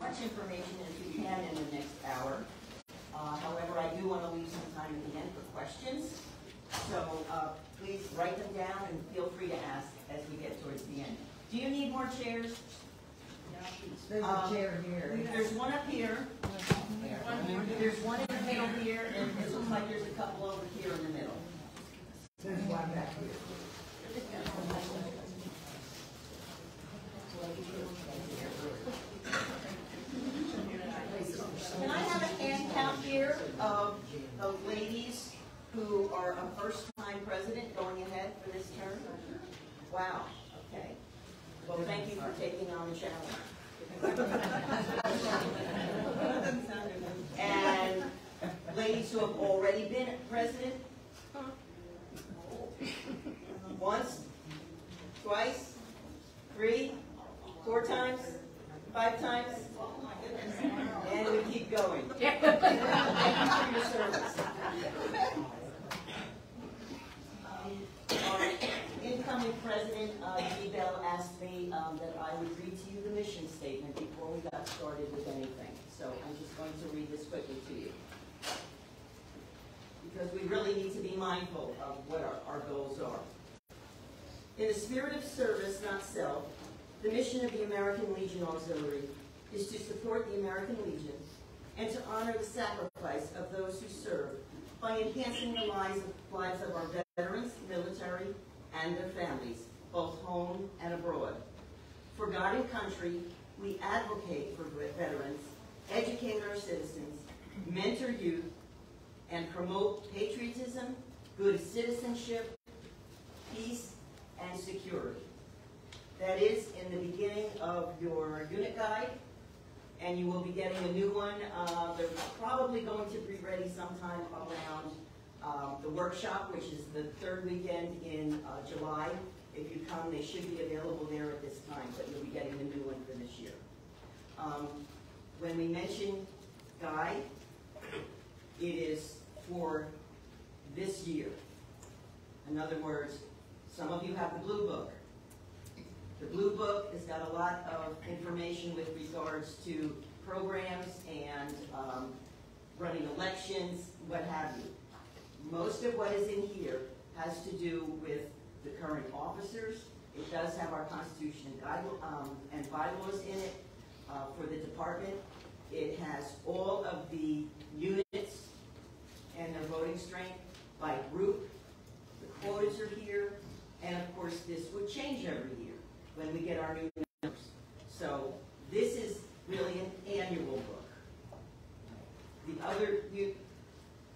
much information as we can in the next hour. However, I do want to leave some time at the end for questions. So please write them down and feel free to ask as we get towards the end. Do you need more chairs? There's a chair here. There's one up here. There's one in the middle here, and it looks like there's a couple over here in the middle. There's one back here. Can I have a hand count here of ladies who are a first-time president going ahead for this term? Wow, okay. Well, thank you for taking on the challenge. And ladies who have already been president? Once? Twice? 3? 4 times? 5 times? And we keep going. Thank you for your service. Our incoming president, G. Bell, asked me that I would read to you the mission statement before we got started with anything. So I'm just going to read this quickly to you. Because we really need to be mindful of what our goals are. In the spirit of service, not self, the mission of the American Legion Auxiliary is to support the American Legion and to honor the sacrifice of those who serve by enhancing the lives of our veterans, military, and their families, both home and abroad. For God and country, we advocate for veterans, educate our citizens, mentor youth, and promote patriotism, good citizenship, peace, and security. That is in the beginning of your unit guide, and you will be getting a new one. They're probably going to be ready sometime around the workshop, which is the 3rd weekend in July. If you come, they should be available there at this time, but you'll be getting the new one for this year. When we mention guide, it is for this year. In other words, some of you have the blue book. The blue book has got a lot of information with regards to programs and running elections, what have you. Most of what is in here has to do with the current officers. It does have our Constitution and bylaws in it for the department. It has all of the units and their voting strength by group. The quotas are here. And of course, this would change every year when we get our new numbers. So this is really an annual book. The other,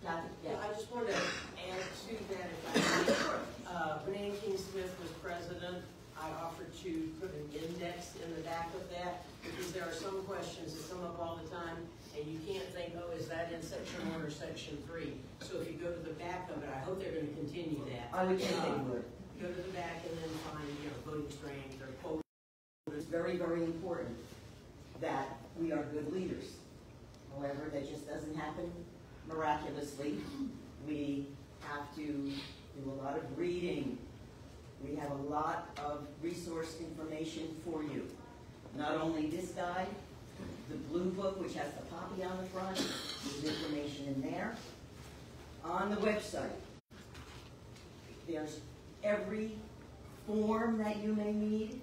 I just wanted to add to that, if I may. When Ann King Smith was president, I offered to put an index in the back of that because there are some questions that come up all the time and you can't think, oh, is that in section 1 or section 3? So if you go to the back of it, I hope they're going to continue that. I would think they would. Go to the back and then find, voting strength or quotas. It's very, very important that we are good leaders. However, that just doesn't happen miraculously. We have to do a lot of reading. We have a lot of resource information for you. Not only this guide, the blue book, which has the poppy on the front, there's information in there. On the website, there's every form that you may need.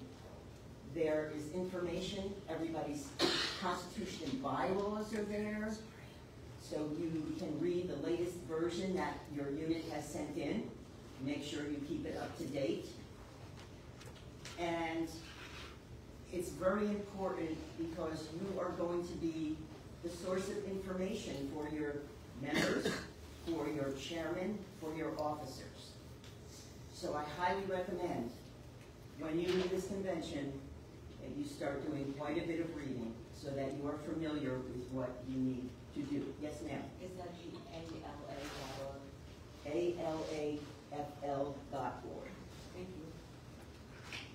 There is information. Everybody's Constitution and bylaws are there. So you can read the latest version that your unit has sent in. Make sure you keep it up to date. And it's very important because you are going to be the source of information for your members, for your chairman, for your officers. So I highly recommend when you leave this convention that you start doing quite a bit of reading so that you are familiar with what you need to do. Yes, ma'am? Is that the ALA.org? ALAFL.org. Thank you.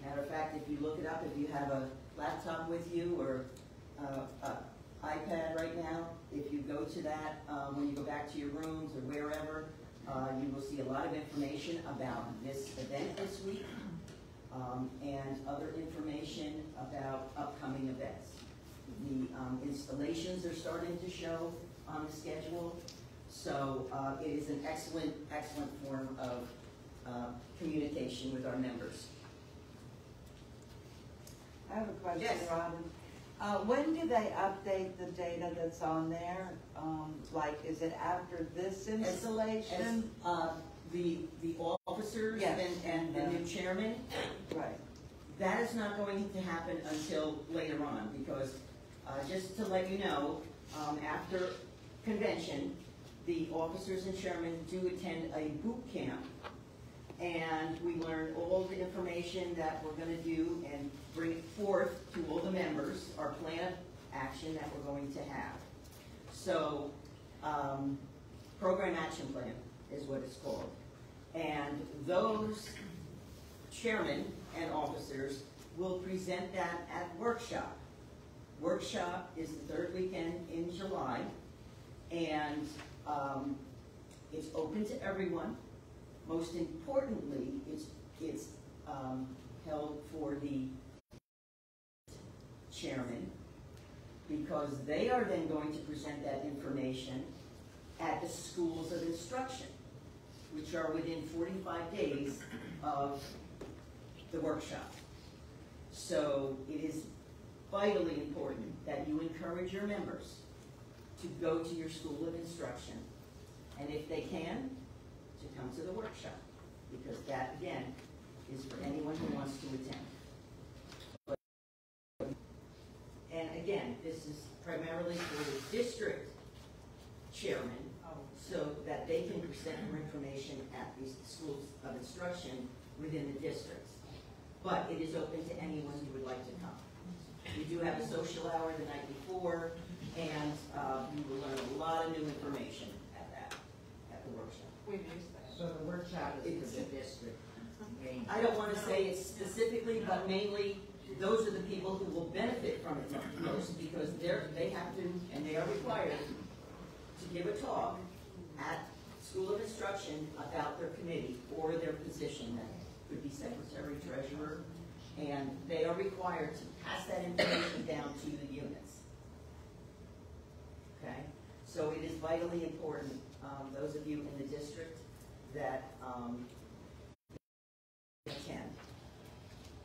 Matter of fact, if you look it up, if you have a laptop with you or iPad right now, if you go to that, when you go back to your rooms or wherever, you will see a lot of information about this event this week and other information about upcoming events. The installations are starting to show on the schedule. So it is an excellent, excellent form of communication with our members. I have a question, Yes. Robin. When do they update the data that's on there? Like, is it after this installation? The officers Yes. and the new chairman, Right. that is not going to happen until later on, because just to let you know, after convention, the officers and chairmen do attend a boot camp, and we learn all the information that we're going to do and bring it forth to all the members, our plan of action that we're going to have. So, program action plan is what it's called. And those chairmen and officers will present that at workshop. Workshop is the third weekend in July, and it's open to everyone. Most importantly, it's held for the chairman, because they are then going to present that information at the schools of instruction, which are within 45 days of the workshop. So it is vitally important that you encourage your members to go to your school of instruction, and if they can, to come to the workshop, because that, again, is for anyone who wants to attend. And again, this is primarily for the district chairman, so that they can present more information at these schools of instruction within the districts. But it is open to anyone who would like to come. We do have a social hour the night before, and you will learn a lot of new information at the workshop. So the workshop is for the district. I don't want to say it specifically, but mainly those are the people who will benefit from it most, because they have to, and they are required to give a talk at School of Instruction about their committee or their position. That could be secretary, treasurer, and they are required to pass that information down to the units. Okay? So it is vitally important, those of you in the district that attend.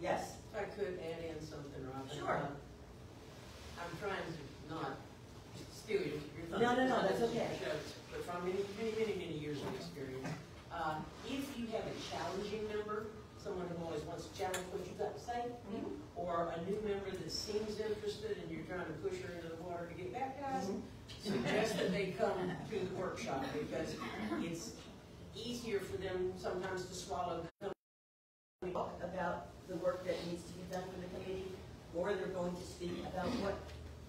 Yes? If I could add in something, Robin. Sure. I'm trying to not steal your No, thunder. that's okay. But from many years of experience, if you have a challenging member, someone who always wants to challenge what you've got to say, or a new member that seems interested and you're trying to push her into the water to get baptized, suggest that they come to the workshop, because it's easier for them sometimes to swallow about the work that needs to be done for the committee, or they're going to speak about what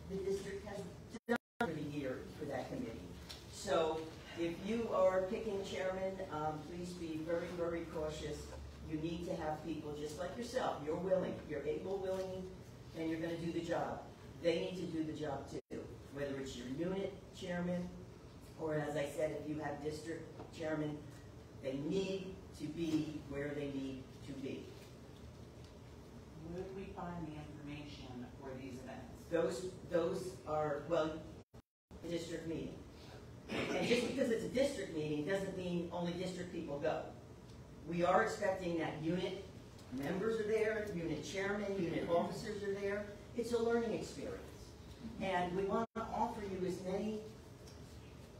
the district has done for the year for that committee. So if you are picking chairman, please be very, very cautious. You need to have people just like yourself. You're willing, you're able, willing, and you're going to do the job. They need to do the job too, whether it's your unit chairman, or as I said, if you have district chairman, they need to be where they need to be. Where do we find the information for these events? Those are, well, the district meeting. And just because it's a district meeting doesn't mean only district people go. We are expecting that unit members are there, unit chairman, unit officers are there. It's a learning experience. And we want to offer you as many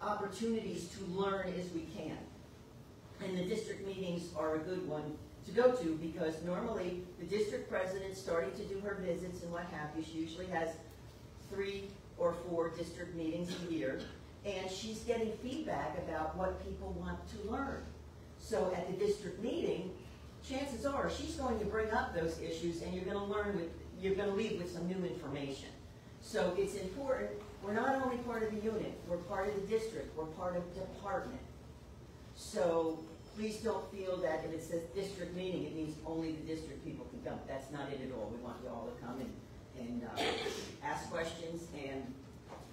opportunities to learn as we can. And the district meetings are a good one to go to, because normally the district president's starting to do her visits and what have you. She usually has 3 or 4 district meetings a year, and she's getting feedback about what people want to learn. So at the district meeting, chances are she's going to bring up those issues, and you're going to leave with some new information. So it's important. We're not only part of the unit, we're part of the district, we're part of the department. So please don't feel that if it says district meeting, it means only the district people can come. That's not it at all. We want you all to come and ask questions and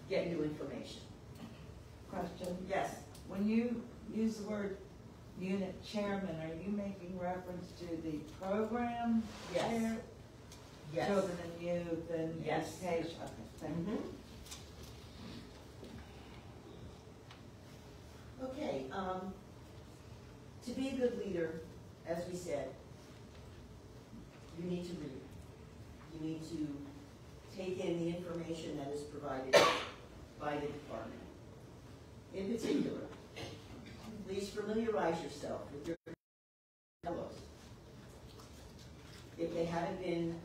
get new information. Question. Yes? When you use the word unit chairman, are you making reference to the program Yes. chair? Yes. children and youth and Yes. education. Okay, thank you. Okay, to be a good leader, as we said, you need to read. You need to take in the information that is provided by the department. In particular, please familiarize yourself with your fellows. If they haven't been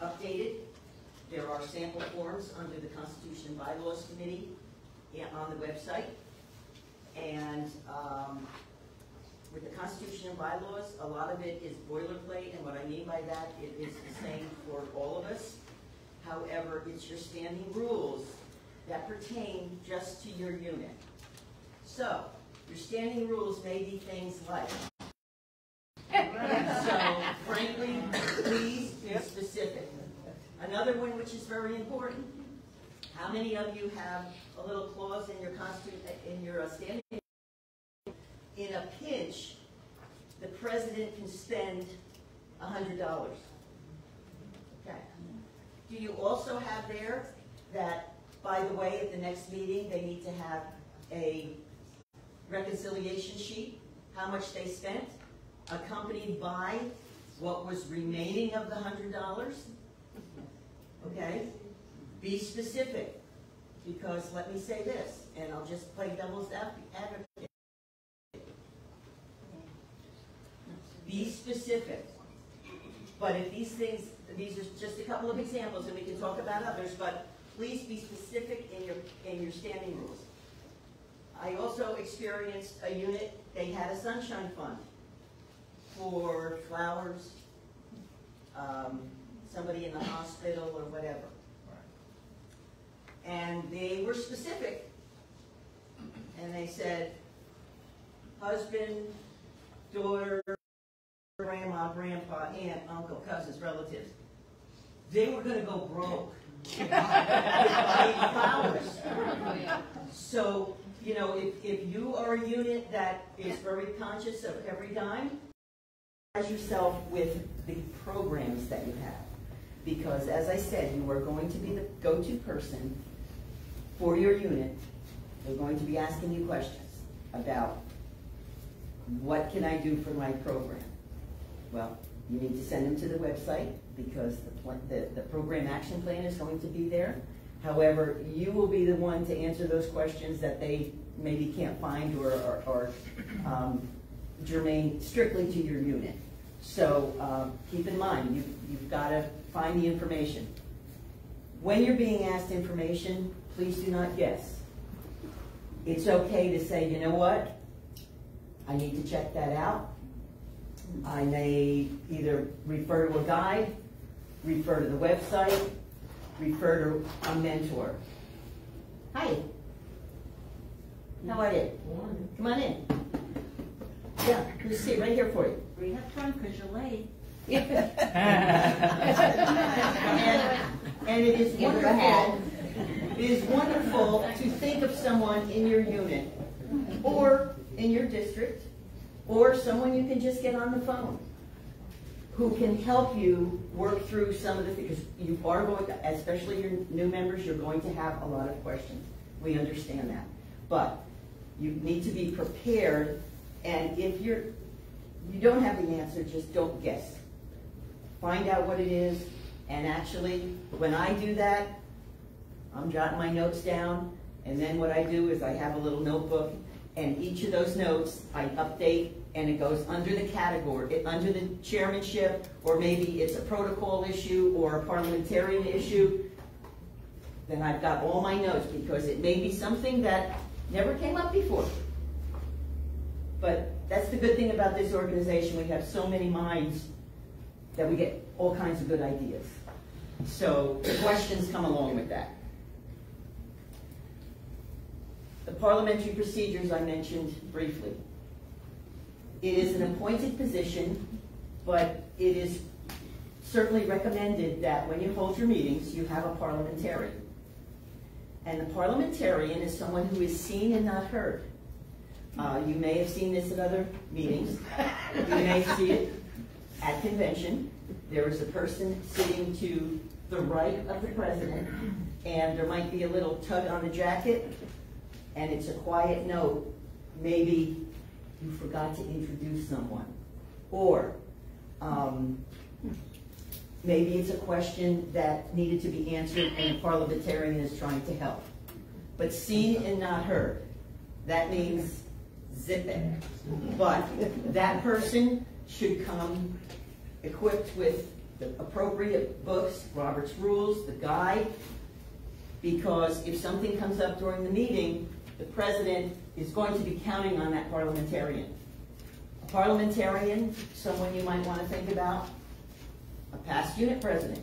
updated, there are sample forms under the Constitution and Bylaws Committee on the website. And with the Constitution and Bylaws, a lot of it is boilerplate, and what I mean by that, it is the same for all of us. However, it's your standing rules that pertain just to your unit. So, your standing rules may be things like, so frankly, please be specific. Another one which is very important, how many of you have a little clause in your standing? In a pinch, the president can spend $100. Okay. Do you also have there that, by the way, at the next meeting, they need to have a reconciliation sheet, how much they spent, accompanied by what was remaining of the $100? Okay? Be specific, because let me say this, and I'll just play devil's advocate. Be specific. But if these things, these are just a couple of examples, and we can talk about others, but please be specific in your standing rules. I also experienced a unit, they had a sunshine fund for flowers, somebody in the hospital or whatever. And they were specific, and they said, husband, daughter, grandma, grandpa, aunt, uncle, cousins, relatives. They were going to go broke buying flowers. So, you know, if you are a unit that is very conscious of every dime, yourself with the programs that you have. Because, as I said, you are going to be the go-to person for your unit. They're going to be asking you questions about what can I do for my program. Well, you need to send them to the website because the program action plan is going to be there. However, you will be the one to answer those questions that they maybe can't find or germane strictly to your unit. So keep in mind, you've got to find the information. When you're being asked information, please do not guess. It's okay to say, you know what, I need to check that out. I may either refer to a guide, refer to the website, refer to a mentor. Hi. How are you? Come on in. Yeah, let's see, right here for you. We have time because you're late. And it is wonderful. It is wonderful to think of someone in your unit, or in your district, or someone you can just get on the phone, who can help you work through some of the things. Because you are going to, especially your new members, you're going to have a lot of questions. We understand that. But you need to be prepared, and if you don't have the answer, just don't guess. Find out what it is, and actually, when I do that, I'm jotting my notes down, and then what I do is I have a little notebook, and each of those notes I update, and it goes under the category, under the chairmanship, or maybe it's a protocol issue or a parliamentarian issue. Then I've got all my notes, because it may be something that never came up before. But that's the good thing about this organization. We have so many minds that we get all kinds of good ideas. So questions come along with that. The parliamentary procedures I mentioned briefly. It is an appointed position, but it is certainly recommended that when you hold your meetings, you have a parliamentarian. And the parliamentarian is someone who is seen and not heard. You may have seen this at other meetings. You may see it at convention. there is a person sitting to the right of the president, and there might be a little tug on the jacket, and it's a quiet note. Maybe you forgot to introduce someone. Or maybe it's a question that needed to be answered and the parliamentarian is trying to help. But seen and not heard, that means zip it. But that person should come equipped with the appropriate books, Robert's Rules, the guide, because if something comes up during the meeting, the president is going to be counting on that parliamentarian. A parliamentarian, someone you might want to think about, a past unit president,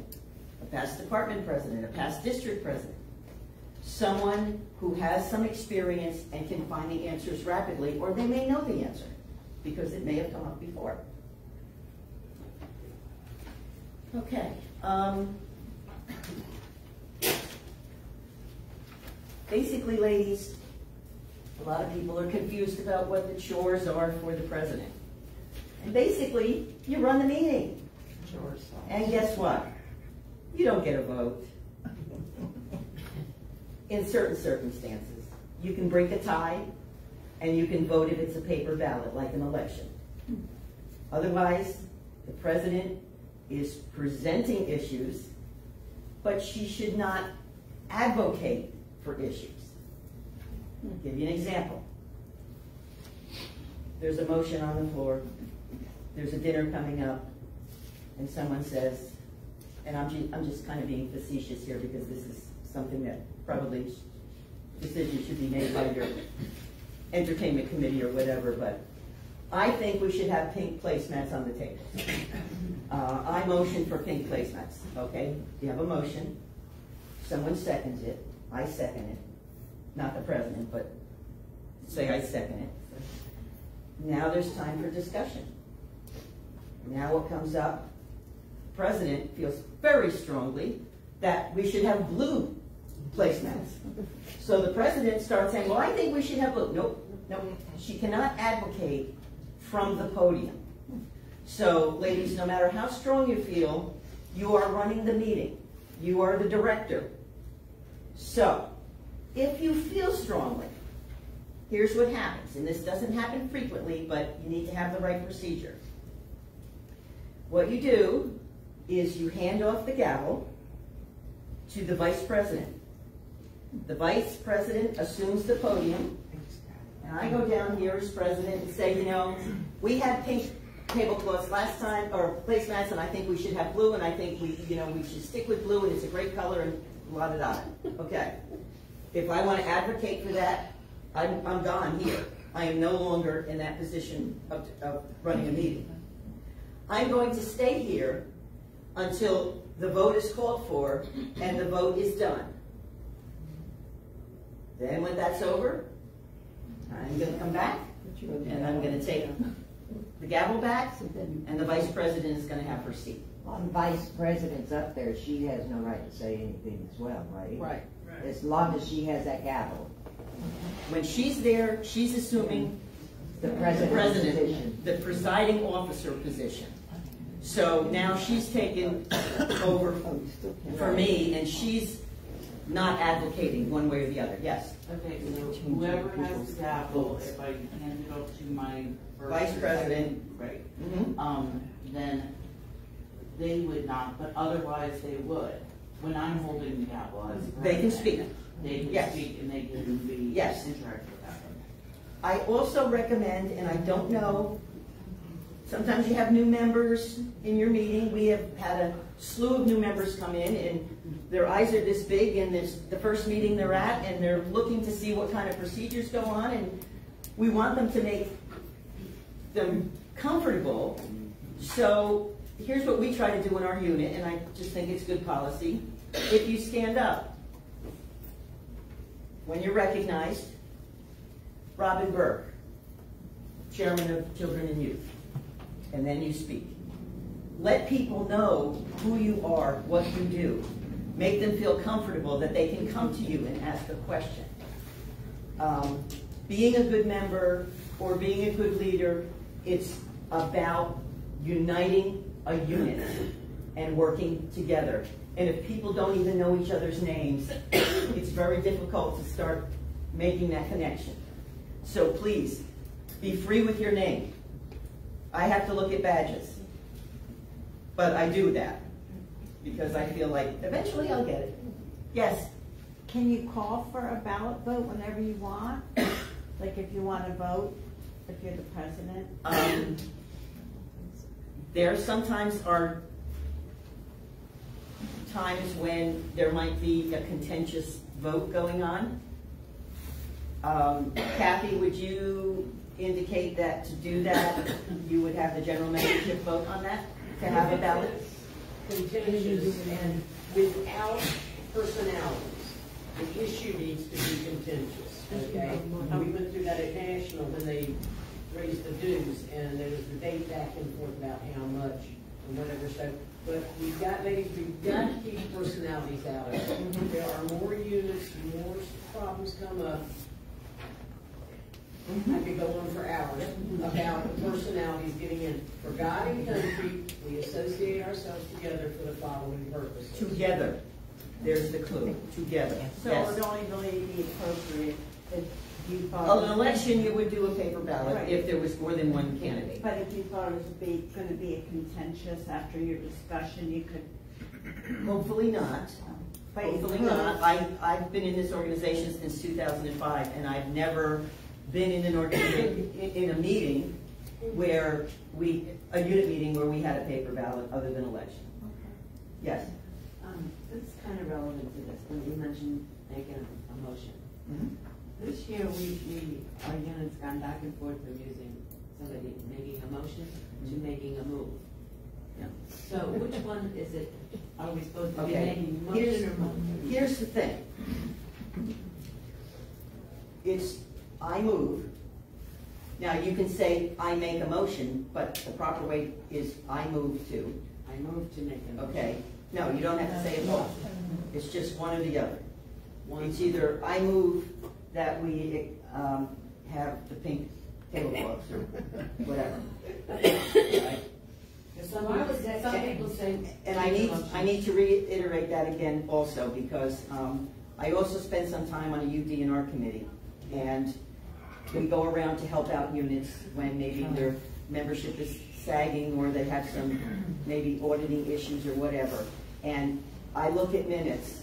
a past department president, a past district president, someone who has some experience and can find the answers rapidly, or they may know the answer because it may have come up before. Okay. Basically, ladies, a lot of people are confused about what the chores are for the president. And basically, you run the meeting. And guess what? You don't get a vote. In certain circumstances. You can break a tie, and you can vote if it's a paper ballot, like an election. Otherwise, the president is presenting issues, but she should not advocate for issues. I'll give you an example. There's a motion on the floor, there's a dinner coming up, and someone says, and I'm just kind of being facetious here because this is something that probably decisions should be made by your entertainment committee or whatever, but I think we should have pink placemats on the table. I motion for pink placemats, okay? You have a motion, someone seconds it, I second it, not the president, but say I second it. Now there's time for discussion. Now what comes up, the president feels very strongly that we should have blue placemats. So the president starts saying, well, I think we should have blue. Nope, nope. She cannot advocate from the podium. So, ladies, no matter how strong you feel, you are running the meeting. You are the director. So, if you feel strongly, here's what happens. And this doesn't happen frequently, but you need to have the right procedure. What you do is you hand off the gavel to the vice president. The vice president assumes the podium, and I go down here as president and say, you know, we had pink tablecloths last time, or placemats, and I think we should have blue, and I think we should stick with blue, and it's a great color, and la-da-da. Okay. If I want to advocate for that, I'm gone here. I am no longer in that position of running a meeting. I'm going to stay here until the vote is called for and the vote is done. Then when that's over, I'm going to come back and I'm going to take the gavel back, and the vice president is going to have her seat. Well, the vice president's up there, she has no right to say anything as well, right? Right. As long as she has that gavel. When she's there, she's assuming The president's position. the presiding officer position. So now she's taken over for me, and she's not advocating one way or the other. Yes? Okay, so whoever has the gavel, if I hand it off to my Vice president. Right. Mm-hmm. Then they would not, but otherwise they would. When I'm holding the gavel as They can president, speak. They can Yes. speak and they can be Yes. interactive with that. I also recommend, and I don't know, sometimes you have new members in your meeting. We have had a slew of new members come in, and their eyes are this big, and it's the first meeting they're at, and they're looking to see what kind of procedures go on, and we want them to make them comfortable. So here's what we try to do in our unit, and I just think it's good policy. If you stand up, when you're recognized, Robin Burk, Chairman of Children and Youth, and then you speak. Let people know who you are, what you do. Make them feel comfortable that they can come to you and ask a question. Being a good member or being a good leader, it's about uniting a unit. and working together. And if people don't even know each other's names, it's very difficult to start making that connection. So please, be free with your name. I have to look at badges, but I do that because I feel like eventually I'll get it. Yes? Can you call for a ballot vote whenever you want? Like if you want to vote, if you're the president? There sometimes are times when there might be a contentious vote going on. Kathy, would you indicate that to do that, you would have the general membership vote on that, to have a ballot? Contentious and without personalities. The issue needs to be contentious, okay? We went through that at National when they raised the dues, and there was a debate back and forth about how much and whatever, so, but we've got to keep personalities out of it. There are more units, more problems come up. I could go on for hours about the personalities getting in. For God and country, we associate ourselves together for the following purposes. Together. There's the clue. Together. So Yes. it would only really be appropriate if you thought. An election, you would do a paper ballot Right. if there was more than one candidate. But if you thought it was going to be a contentious after your discussion, you could. Hopefully not. But you Hopefully could. not. I've been in this organization since 2005, and I've never been in an in a meeting where a unit meeting where we had a paper ballot other than election. Yes. This is kind of relevant to this, when you mentioned making a motion. Mhm. This year, our unit's gone back and forth from using somebody making a motion to making a move. Yeah. So which one is it, are we supposed to be Okay. making motion or motion? Here's the thing. It's, I move. Now, you can say, I make a motion, but the proper way is, I move to. I move to make a motion. Okay? No, you don't have to say it both. It's just one or the other. One. It's either, I move that we have the pink tablecloths or whatever. Right? Some people say. And I need to reiterate that again also, because I also spend some time on a UD&R committee, and we go around to help out units when maybe their membership is sagging or they have some maybe auditing issues or whatever. And I look at minutes,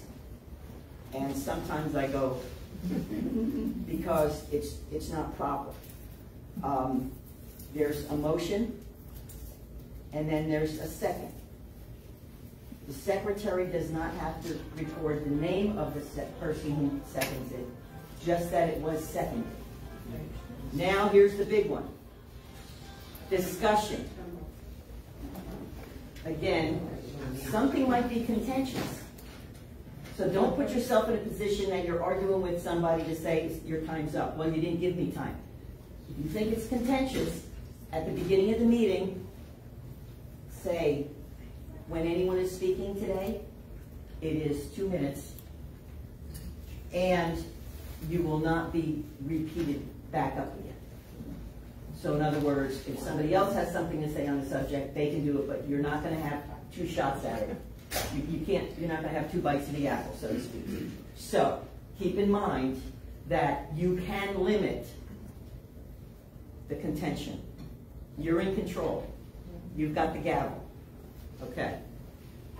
and sometimes I go, because it's not proper. There's a motion, and then there's a second. The secretary does not have to record the name of the person who seconds it, just that it was seconded. Now here's the big one. Discussion. Again, something might be contentious. So don't put yourself in a position that you're arguing with somebody to say your time's up. Well, you didn't give me time. If you think it's contentious, at the beginning of the meeting, say, when anyone is speaking today, it is 2 minutes, and you will not be repeated back up again. So in other words, if somebody else has something to say on the subject, they can do it, but you're not going to have 2 shots at it. You can't, you're not going to have 2 bites of the apple, so to speak. So keep in mind that you can limit the contention. You're in control. You've got the gavel. Okay.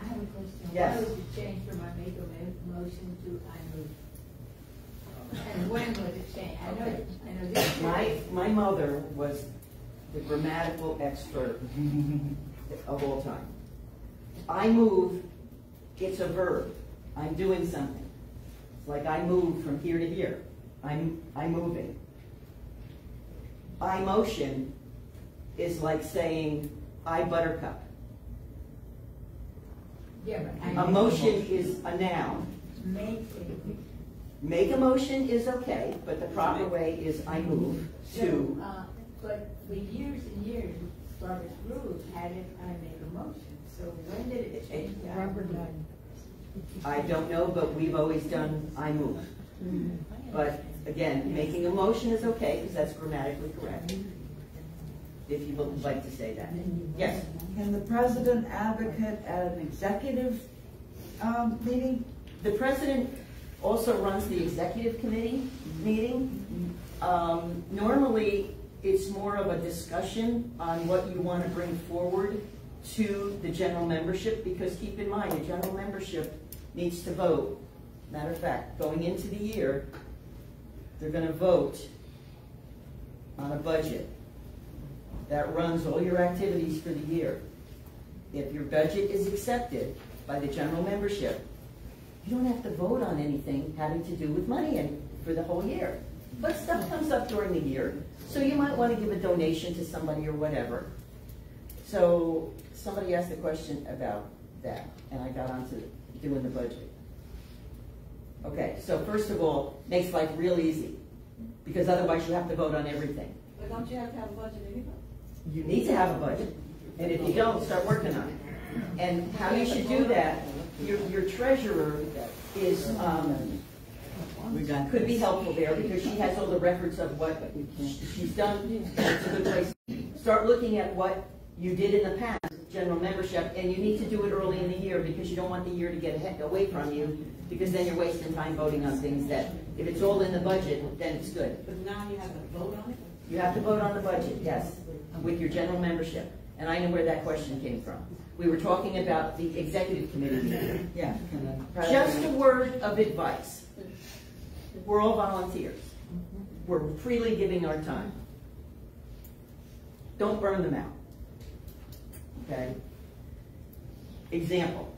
I have a question. Yes. Why would you change from I make a motion to I move? And when was it changed? I know this. My mother was the grammatical expert of all time. I move, it's a verb. I'm doing something. It's like I move from here to here. I'm moving. I motion is like saying I buttercup. Yeah, but A motion is a noun. Make a motion is okay, but the proper way is I move to. But for years and years, Robert's rules had it, I make a motion. So when did it change? I don't know, but we've always done I move. But again, making a motion is okay because that's grammatically correct. if you would like to say that. Yes? Can the president advocate at an executive meeting? The president also runs the executive committee meeting. Normally, it's more of a discussion on what you want to bring forward to the general membership, because keep in mind, the general membership needs to vote. Matter of fact, going into the year, they're going to vote on a budget that runs all your activities for the year. If your budget is accepted by the general membership, you don't have to vote on anything having to do with money and for the whole year. But stuff comes up during the year, so you might want to give a donation to somebody or whatever. So somebody asked a question about that, and I got onto doing the budget. Okay, so first of all, makes life real easy, because otherwise you have to vote on everything. But don't you have to have a budget anyway? You need to have a budget, and if you don't, start working on it. And how you should do that, your treasurer is, could be helpful there, because she has all the records of what she's done. It's a good place. Start looking at what you did in the past, general membership, and you need to do it early in the year, because you don't want the year to get away from you, because then you're wasting time voting on things that, if it's all in the budget, then it's good. But now you have to vote on it? You have to vote on the budget, yes, with your general membership. And I know where that question came from. We were talking about the executive committee meeting. Yeah. Just a word of advice. We're all volunteers. We're freely giving our time. Don't burn them out. Okay? Example.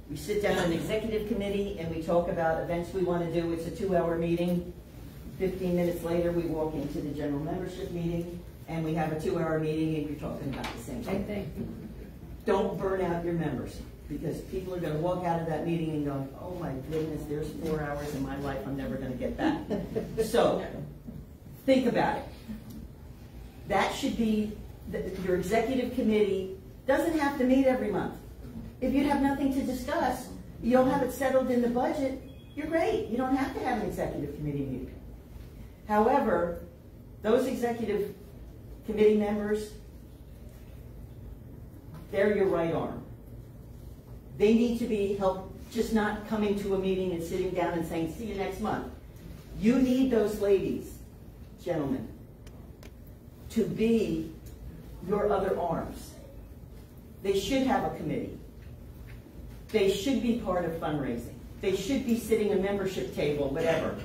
We sit down in an executive committee and we talk about events we want to do. It's a 2-hour meeting. 15 minutes later, we walk into the general membership meeting and we have a 2-hour meeting and you're talking about the same thing. Don't burn out your members, because people are going to walk out of that meeting and go, oh my goodness, there's 4 hours in my life I'm never going to get back. So, think about it. That should be, your executive committee doesn't have to meet every month. If you have nothing to discuss, you don't have it settled in the budget, you're great. You don't have to have an executive committee meeting. However, those executive committee members, they're your right arm. They need to be helped, just not coming to a meeting and sitting down and saying, see you next month. You need those ladies, gentlemen, to be your other arms. They should have a committee. They should be part of fundraising. They should be sitting a membership table, whatever.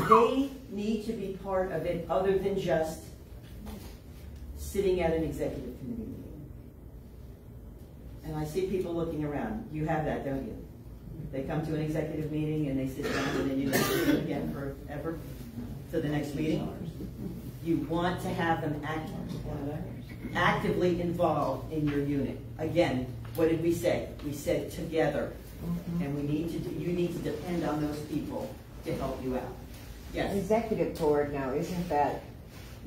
They need to be part of it other than just sitting at an executive committee meeting. And I see people looking around. You have that, don't you? They come to an executive meeting and they sit down and then you don't see them again forever to the next meeting. You want to have them actively involved in your unit. Again, what did we say? We said together. And you need to depend on those people to help you out. Yes? Executive board now, isn't that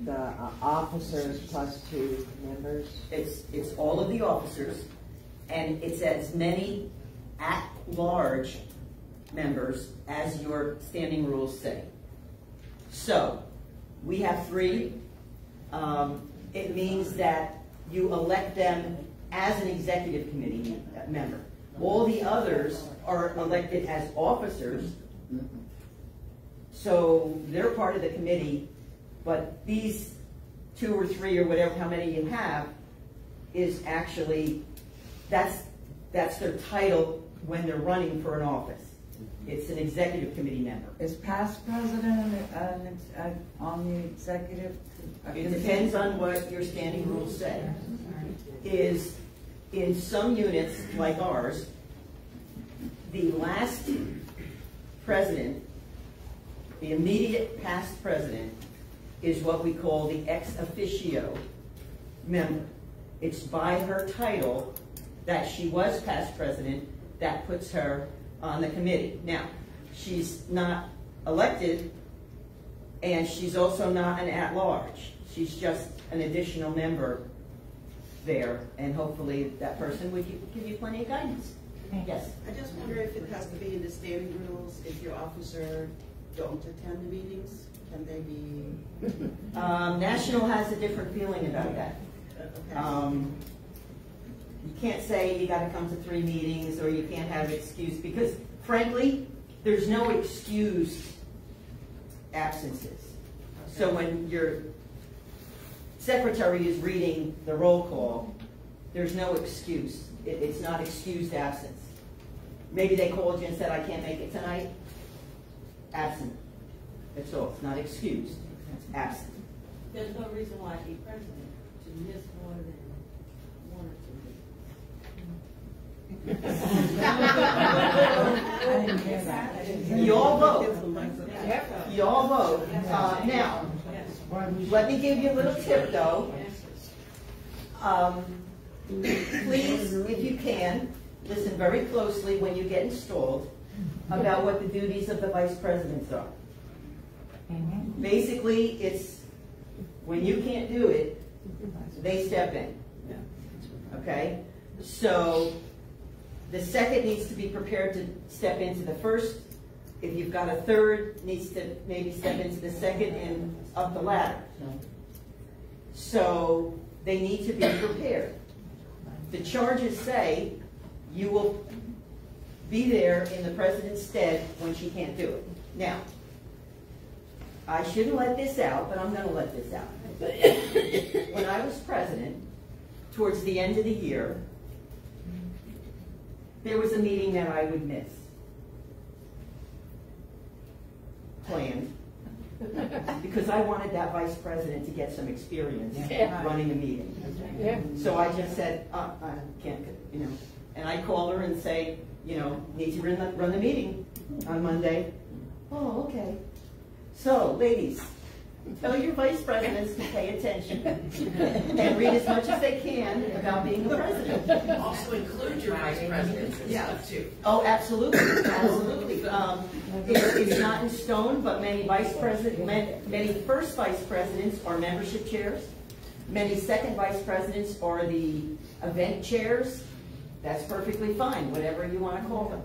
the officers plus 2 members? It's all of the officers, and it's as many at-large members as your standing rules say. So, we have 3. It means that you elect them as an executive committee member. All the others are elected as officers, so they're part of the committee, but these 2 or 3 or whatever, how many you have, is actually, that's their title when they're running for an office. It's an executive committee member. Is past president on the executive? It depends on what your standing rules say. Is in some units, like ours, the last president, the immediate past president, is what we call the ex officio member. It's by her title that she was past president that puts her on the committee. Now, she's not elected, and she's also not an at-large. She's just an additional member there, and hopefully that person would give you plenty of guidance. Yes? I just wonder if it has to be in the standing rules if your officer don't attend the meetings? Can they be? National has a different feeling about that. You can't say you gotta come to 3 meetings, or you can't have excuse, because frankly, there's no excused absences. So when your secretary is reading the roll call, there's no excuse. It's not excused absence. Maybe they called you and said, I can't make it tonight. Absent. That's all. It's not excused. It's absent. There's no reason why the president to miss more than 1 or 2 meetings. You all vote. You all vote. Now, let me give you a little tip though. Please, if you can, listen very closely when you get installed about what the duties of the vice presidents are. Basically, it's when you can't do it, they step in. Okay? So the second needs to be prepared to step into the first. If you've got a third, needs to maybe step into the second and up the ladder. So they need to be prepared. The charges say you will be there in the president's stead when she can't do it. Now, I shouldn't let this out, but I'm going to let this out. When I was president, towards the end of the year, there was a meeting that I would miss. Planned. Because I wanted that vice president to get some experience running a meeting. So I just said, I can't, you know. And I call her and say, you know, need to run the meeting on Monday. Oh, okay. So, ladies, tell your vice presidents to pay attention and read as much as they can about being a president. Also include your vice presidents and stuff too. Oh, absolutely, absolutely. It's not in stone, but many first vice presidents are membership chairs. Many second vice presidents are the event chairs. That's perfectly fine, whatever you want to call them.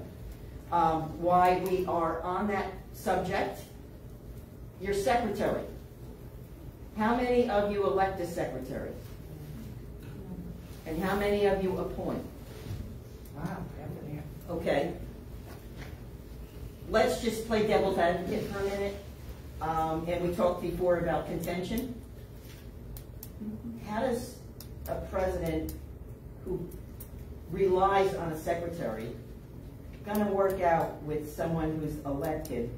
Why we are on that subject, your secretary. How many of you elect a secretary? And how many of you appoint? Wow. Okay. Let's just play devil's advocate for a minute. And we talked before about contention. How does a president who relies on a secretary going to work out with someone who's elected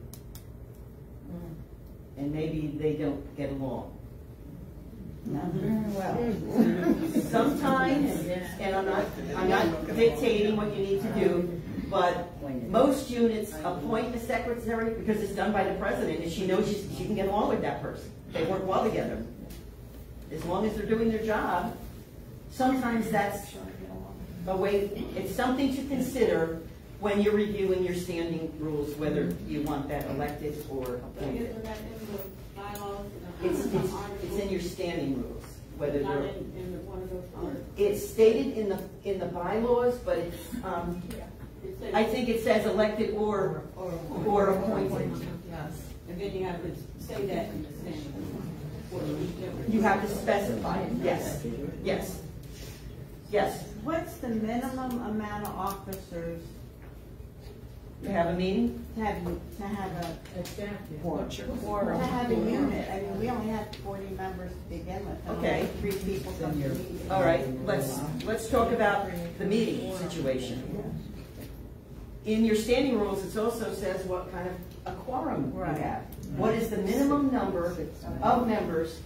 and maybe they don't get along? Not very well. Sometimes, and I'm not dictating what you need to do, but most units appoint the secretary because it's done by the president, and she knows she can get along with that person. They work well together. As long as they're doing their job, sometimes that's a way, it's something to consider when you're reviewing your standing rules, whether you want that elected or appointed. It's in your standing rules, whether they're. It's stated in the bylaws, but it's I think it says elected or appointed. Yes. And then you have to say that in the standing. You have to specify it. Yes. Yes. Yes. What's the minimum amount of officers You have a meeting? to have a Quorum. to have a unit? I mean, we only had 40 members to begin with. and Okay. only 3 people come to the meeting. All right. Let's talk about the meeting situation. In your standing rules, it also says what kind of a quorum you have. What is the minimum number of members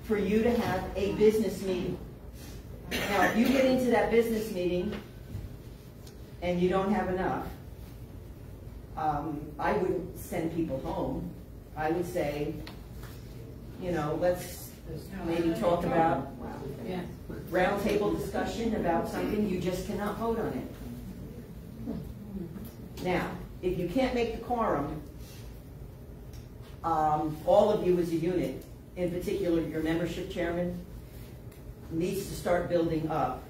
for you to have a business meeting? Now, if you get into that business meeting and you don't have enough, I wouldn't send people home. I would say, you know, let's maybe talk about roundtable discussion about something. You just cannot vote on it. Now, if you can't make the quorum, all of you as a unit, in particular your membership chairman, needs to start building up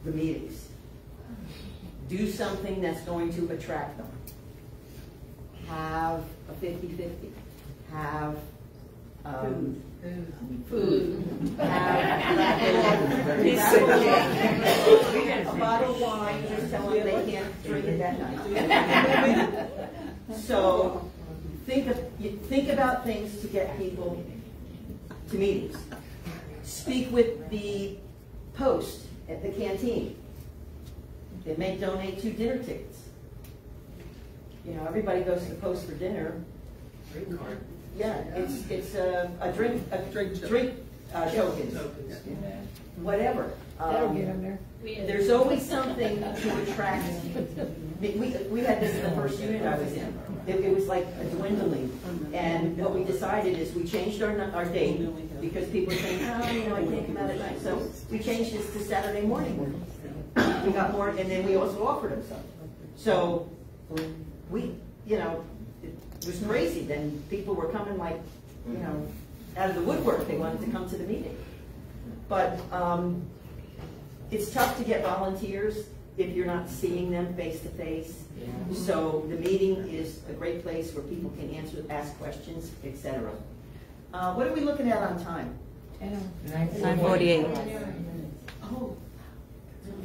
the meetings. Do something that's going to attract them. Have a 50-50. have Food. a bottle of wine, just tell them they can't drink it that night. So think about things to get people to meetings. Speak with the post at the canteen. They may donate 2 dinner tickets. You know, everybody goes to the post for dinner. Drink card. Yeah, it's a drink tokens. Whatever. That'll get them there. There's always something to attract. We had this in the first unit I was in. It was like a dwindling. And what we decided is we changed our date because people were saying, oh, you know, I can't come out at night. So we changed this to Saturday morning. We got more, and then we also offered them some. So we, you know, it was crazy. Then people were coming like, you know, out of the woodwork. They wanted to come to the meeting. But it's tough to get volunteers if you're not seeing them face to face. So the meeting is a great place where people can ask questions, etc. What are we looking at on time? 9:48. Oh,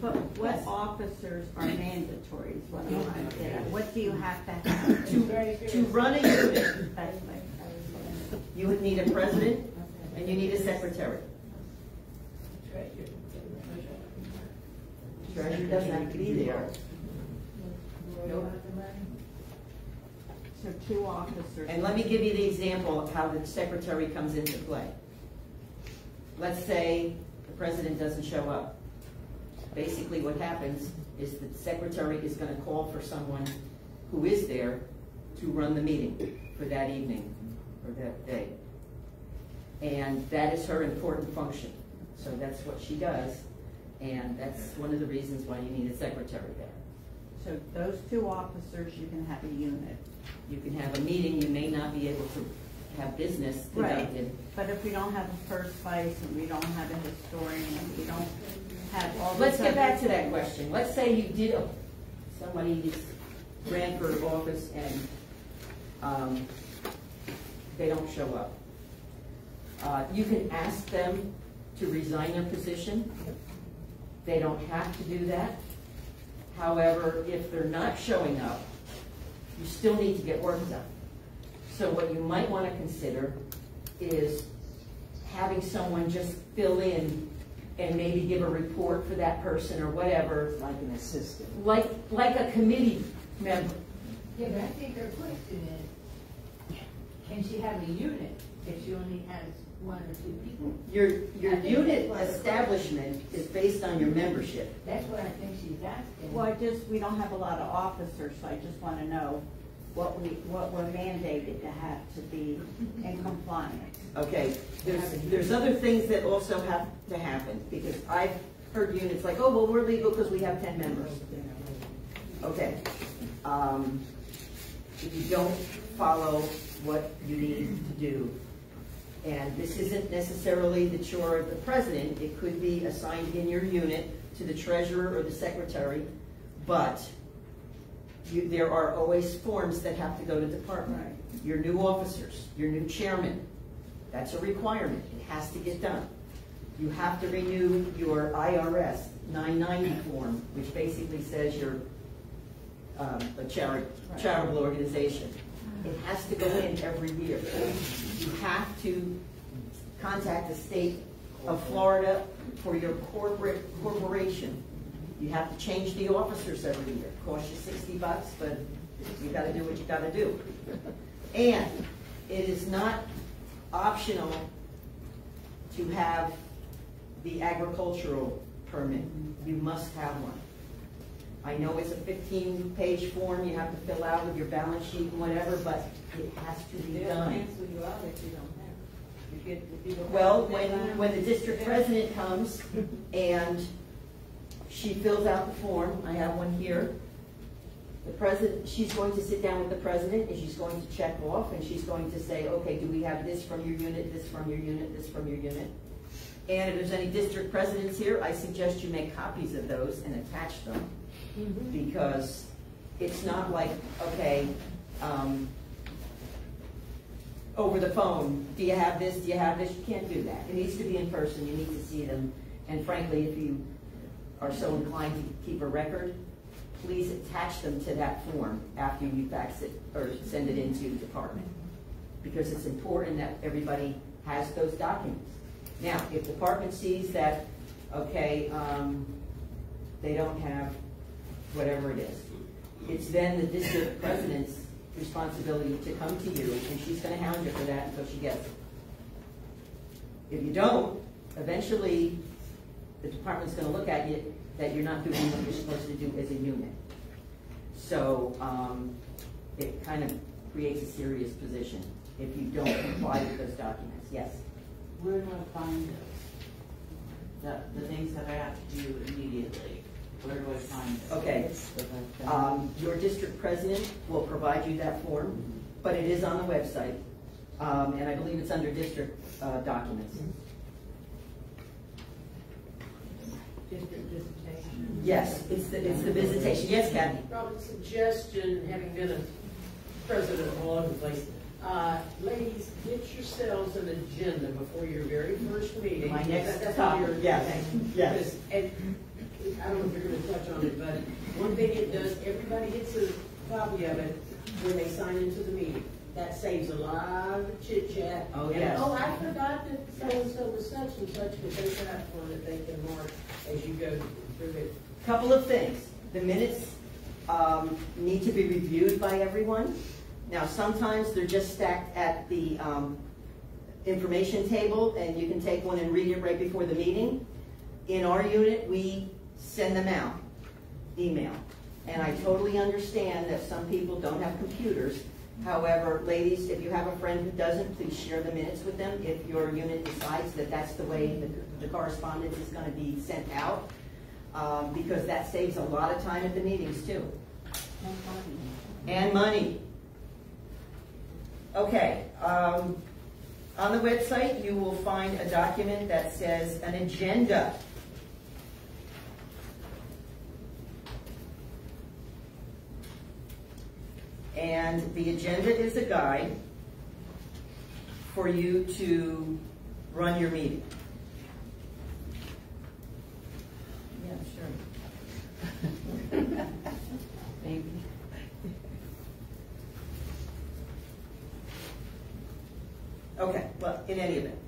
But what officers are mandatory is what I'm trying to get at. What do you have to have? to run a unit, That's my- you would need a president and you need a secretary. Treasurer doesn't have to be there. Nope. So 2 officers. And let me give you the example of how the secretary comes into play. Let's say the president doesn't show up. Basically what happens is the secretary is going to call for someone who is there to run the meeting for that evening or that day. And that is her important function. So that's what she does. And that's one of the reasons why you need a secretary there. So those 2 officers, you can have a unit. You can have a meeting, you may not be able to have business conducted. But if we don't have a first vice and we don't have a historian and we don't have all Let's this get back other- to that question. Let's say you did, somebody ran for office and they don't show up. You can ask them to resign their position. They don't have to do that. However, if they're not showing up, you still need to get work done. So what you might want to consider is having someone just fill in and maybe give a report for that person or whatever. Like an assistant. Like a committee member. Yeah, but I think her question is, can she have a unit if she only has 1 or 2 people? Your unit establishment is based on your membership. That's what I think she's asking. Well, we don't have a lot of officers, so I just want to know what we're mandated to have to be in compliance. Okay, there's other things that also have to happen, because I've heard units like, oh, well, we're legal because we have 10 members. Okay. If you don't follow what you need to do, and this isn't necessarily the chore of the president, it could be assigned in your unit to the treasurer or the secretary, but there are always forms that have to go to department. Right. Your new officers, your new chairman, that's a requirement. It has to get done. You have to renew your IRS 990 form, which basically says you're a charitable organization. It has to go in every year. You have to contact the state of Florida for your corporation. You have to change the officers every year. Costs you $60, but you got to do what you got to do. And it is not optional to have the agricultural permit. You must have one. I know it's a 15-page form you have to fill out with your balance sheet and whatever, but it has to be done. cancel you out if you don't have. If you don't Well, have when the district president comes and she fills out the form, I have one here. The president, she's going to sit down with the president and she's going to check off and she's going to say, okay, do we have this from your unit, this from your unit, this from your unit? And if there's any district presidents here, I suggest you make copies of those and attach them. Because it's not like, okay, over the phone, do you have this, do you have this? You can't do that. It needs to be in person, you need to see them. And frankly, if you are so inclined to keep a record, please attach them to that form after you fax it or send it into department. Because it's important that everybody has those documents. Now, if department sees that, okay, they don't have whatever it is, it's then the district president's responsibility to come to you, and she's going to hound you for that until she gets it. If you don't, eventually the department's going to look at you that you're not doing what you're supposed to do as a unit. So it kind of creates a serious position if you don't comply with those documents. Yes? Where do I find those? The things that I have to do immediately. Where do I find those? Okay. Your district president will provide you that form, but it is on the website, and I believe it's under district documents. District visitation. Yes, it's the visitation. Yes, Kathy? Robert, suggestion, having been a president all over the place, ladies, get yourselves an agenda before your very first meeting. My next That's topic. your Yes. thing. Yes. And I don't know if you're going to touch on it, but one thing it does, everybody gets a copy of it when they sign into the meeting. That saves a lot of chit chat. Oh, And, yes. oh, I forgot that so and so was such and such, but they got one that they can mark as you go through it. Couple of things. The minutes need to be reviewed by everyone. Now, sometimes they're just stacked at the information table, and you can take one and read it right before the meeting. In our unit, we send them out, email. And I totally understand that some people don't have computers. However, ladies, if you have a friend who doesn't, please share the minutes with them. If your unit decides that that's the way the correspondence is going to be sent out, because that saves a lot of time at the meetings too. And money. Okay, on the website you will find a document that says an agenda. And the agenda is a guide for you to run your meeting. Yeah, sure. Thank you. Okay, well, in any event,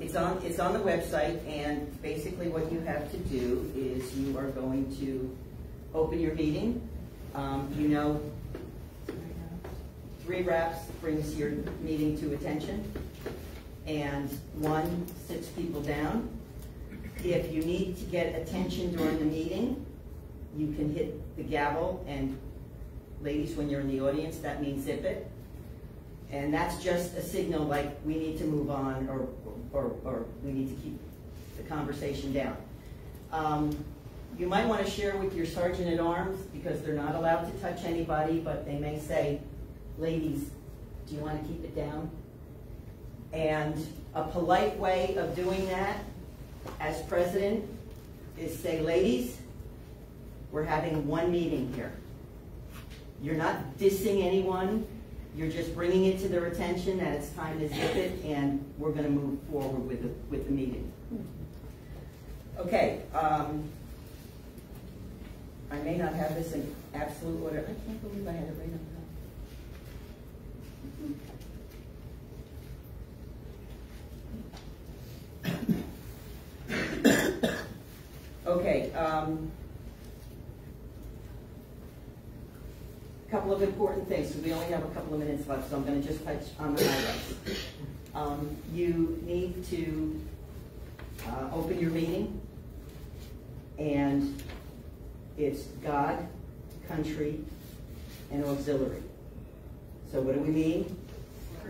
it's on the website, and basically what you have to do is you are going to open your meeting. You know, 3 raps brings your meeting to attention, and 1 sits people down. If you need to get attention during the meeting, you can hit the gavel, and ladies, when you're in the audience, that means zip it. And that's just a signal like we need to move on, or we need to keep the conversation down. You might want to share with your sergeant at arms, because they're not allowed to touch anybody, but they may say, ladies, do you want to keep it down? And a polite way of doing that as president is say, ladies, we're having one meeting here. You're not dissing anyone. You're just bringing it to their attention that it's time to zip it, and we're going to move forward with the meeting. Okay. I may not have this in absolute order. I can't believe I had it right on top. Okay. Couple of important things, because we only have a couple of minutes left, so I'm going to just touch on the highlights. You need to open your meeting, and it's God, country, and auxiliary. So what do we mean?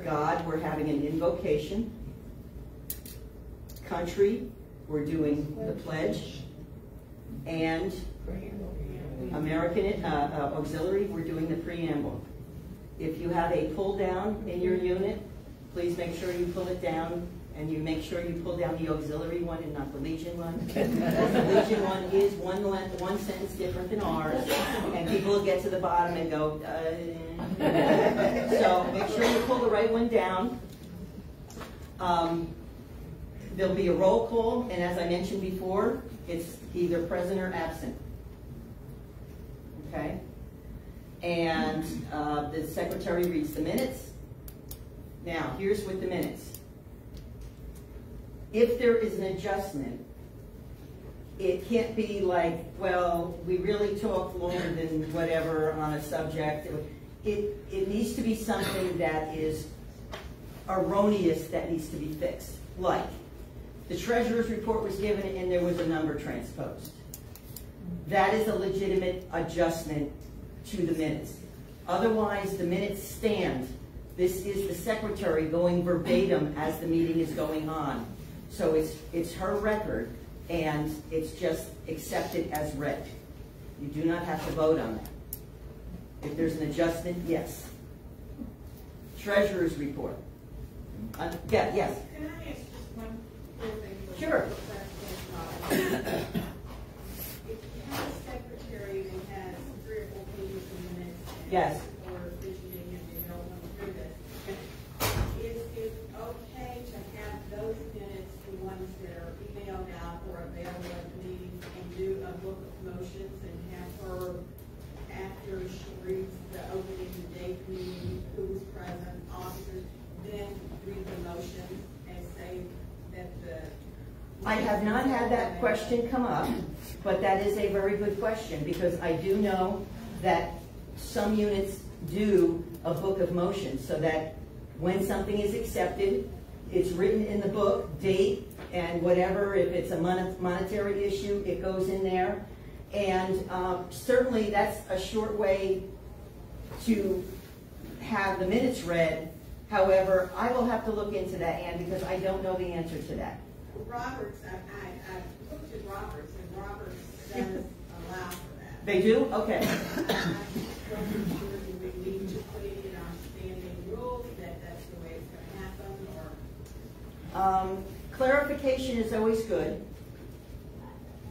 God, we're having an invocation. Country, we're doing the pledge. And American auxiliary, we're doing the preamble. If you have a pull down in your unit, please make sure you pull it down And you make sure you pull down the auxiliary one and not the Legion one. The Legion one is one sentence different than ours, and people will get to the bottom and go, So make sure you pull the right one down. There'll be a roll call, and as I mentioned before, it's either present or absent. Okay? And the secretary reads the minutes. Now, here's with the minutes. If there is an adjustment, it can't be like, well, we really talked longer than whatever on a subject. It needs to be something that is erroneous that needs to be fixed. Like, the treasurer's report was given and there was a number transposed. That is a legitimate adjustment to the minutes. Otherwise, the minutes stand. This is the secretary going verbatim as the meeting is going on. So it's her record, and it's just accepted as read. You do not have to vote on that. If there's an adjustment, yes. Treasurer's report. Yeah, yes. Can I ask just one quick thing? Sure. If you have a secretary that has 3 or 4 pages of minutes. Yes. Or fidgeting and you don't want to do this. Is it okay to have those minutes, the ones that are emailed out or available at the meeting, and do a book of motions and have her, after she reads the opening, the date meeting, who was present, officers, then read the motions and say that the... I have not had that question come up, but that is a very good question, because I do know that some units do a book of motions, so that when something is accepted, it's written in the book, date, and whatever. If it's a monetary issue, it goes in there. And certainly that's a short way to have the minutes read. However, I will have to look into that, Ann, because I don't know the answer to that. Roberts, I looked at Roberts, and Roberts does allow for that. They do? Okay. I'm just wondering, do we need to put it in our standing rules that that's the way it's going to happen, or? Clarification is always good.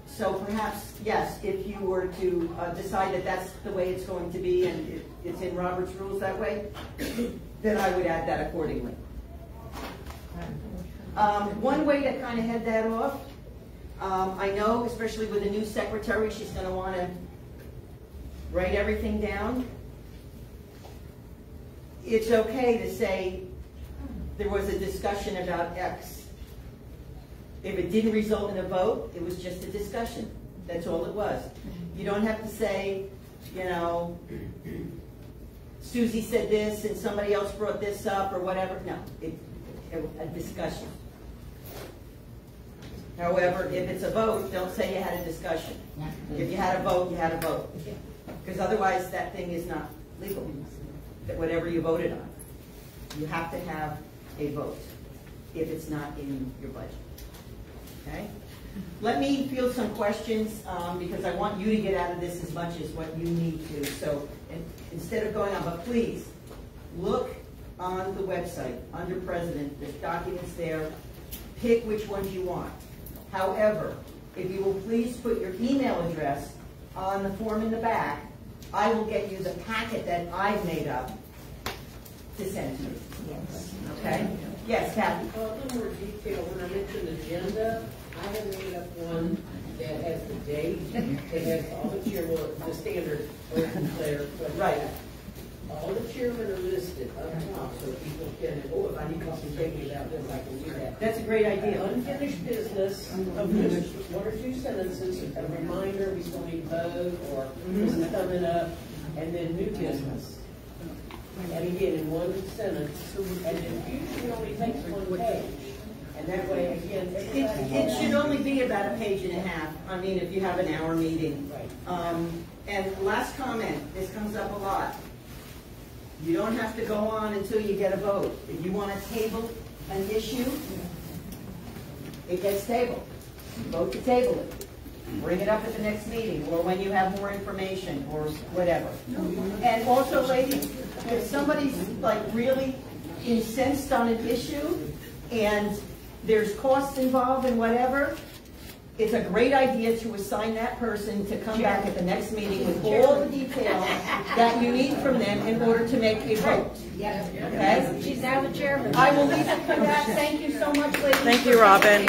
So perhaps, yes, if you were to decide that that's the way it's going to be and it's in Robert's rules that way, then I would add that accordingly. One way to kind of head that off, I know, especially with a new secretary, she's going to want to write everything down. It's okay to say there was a discussion about X. If it didn't result in a vote, it was just a discussion. That's all it was. You don't have to say, you know, Susie said this and somebody else brought this up or whatever. No, a discussion. However, if it's a vote, don't say you had a discussion. If you had a vote, you had a vote. Because otherwise that thing is not legal. That whatever you voted on. You have to have a vote if it's not in your budget. Okay? Let me field some questions because I want you to get out of this as much as what you need to. So instead of going on, but please look on the website under President. There's documents there. Pick which ones you want. However, if you will please put your email address on the form in the back, I will get you the packet that I've made up to send to you. Yes. Okay? Yes, Kathy. A little more detail. When I mentioned agenda, I have made up one that has the date, it has all the chairmen, the standard, there. Right. All the chairmen are listed up top, so people can, oh, if I need to take me about this, I can do that. That's a great idea. Unfinished business, of just 1 or 2 sentences, a reminder, we still need to vote, or this is coming up, and then new business. And again, in 1 sentence, and it usually only takes 1 page. And that way, again, It should only be about a page and a half. I mean, if you have an hour meeting. Right. And last comment, this comes up a lot. You don't have to go on until you get a vote. If you want to table an issue, it gets tabled. Vote to table it. Bring it up at the next meeting, or when you have more information, or whatever. And also, ladies, if somebody's like really incensed on an issue, and there's costs involved and whatever, it's a great idea to assign that person to come back at the next meeting with all the details that you need from them in order to make a vote. Okay? She's now the chairman. I will leave it for that. Thank you so much, ladies. Thank you, Robin.